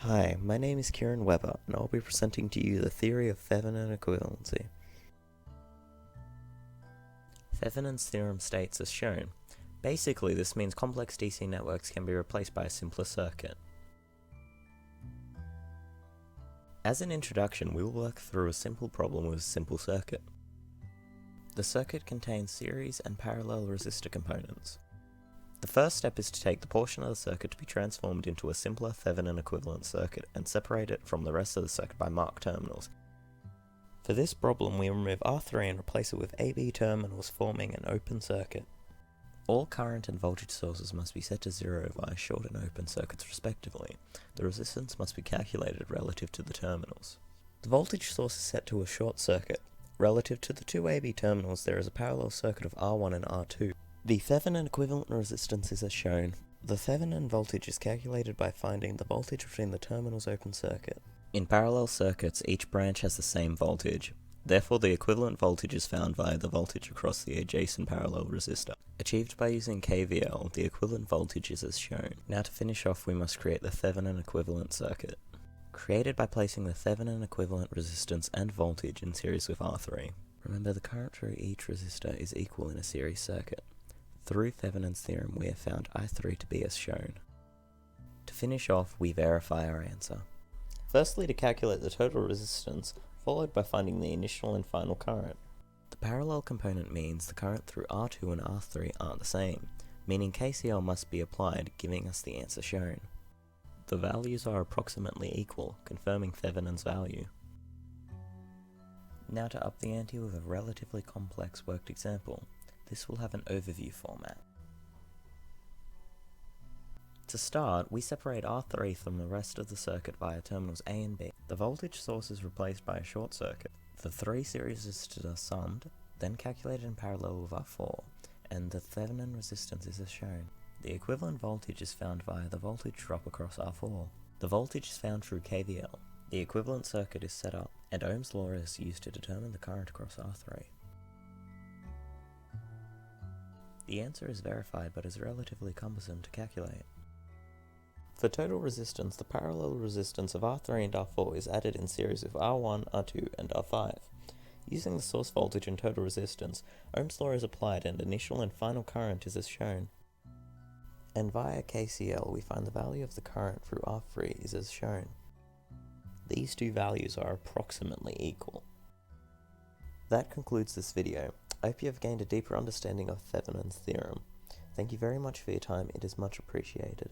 Hi, my name is Kieren Webber, and I'll be presenting to you the theory of Thevenin equivalency. Thevenin's theorem states as shown. Basically, this means complex DC networks can be replaced by a simpler circuit. As an introduction, we will work through a simple problem with a simple circuit. The circuit contains series and parallel resistor components. The first step is to take the portion of the circuit to be transformed into a simpler Thevenin equivalent circuit and separate it from the rest of the circuit by marked terminals. For this problem, we remove R3 and replace it with AB terminals, forming an open circuit. All current and voltage sources must be set to 0 via short and open circuits respectively. The resistance must be calculated relative to the terminals. The voltage source is set to a short circuit. Relative to the two AB terminals, there is a parallel circuit of R1 and R2. The Thevenin equivalent resistance is as shown. The Thevenin voltage is calculated by finding the voltage between the terminals open circuit. In parallel circuits, each branch has the same voltage. Therefore, the equivalent voltage is found via the voltage across the adjacent parallel resistor. Achieved by using KVL, the equivalent voltage is as shown. Now to finish off, we must create the Thevenin equivalent circuit. Created by placing the Thevenin equivalent resistance and voltage in series with R3. Remember, the current through each resistor is equal in a series circuit. Through Thevenin's theorem, we have found I3 to be as shown. To finish off, we verify our answer. Firstly, to calculate the total resistance, followed by finding the initial and final current. The parallel component means the current through R2 and R3 aren't the same, meaning KCL must be applied, giving us the answer shown. The values are approximately equal, confirming Thevenin's value. Now to up the ante with a relatively complex worked example. This will have an overview format. To start, we separate R3 from the rest of the circuit via terminals A and B. The voltage source is replaced by a short circuit. The three series resistors are summed, then calculated in parallel with R4, and the Thevenin resistance is as shown. The equivalent voltage is found via the voltage drop across R4. The voltage is found through KVL. The equivalent circuit is set up, and Ohm's law is used to determine the current across R3. The answer is verified but is relatively cumbersome to calculate. For total resistance, the parallel resistance of R3 and R4 is added in series with R1, R2, and R5. Using the source voltage and total resistance, Ohm's law is applied and initial and final current is as shown. And via KCL, we find the value of the current through R3 is as shown. These two values are approximately equal. That concludes this video. I hope you have gained a deeper understanding of Thevenin's theorem. Thank you very much for your time, it is much appreciated.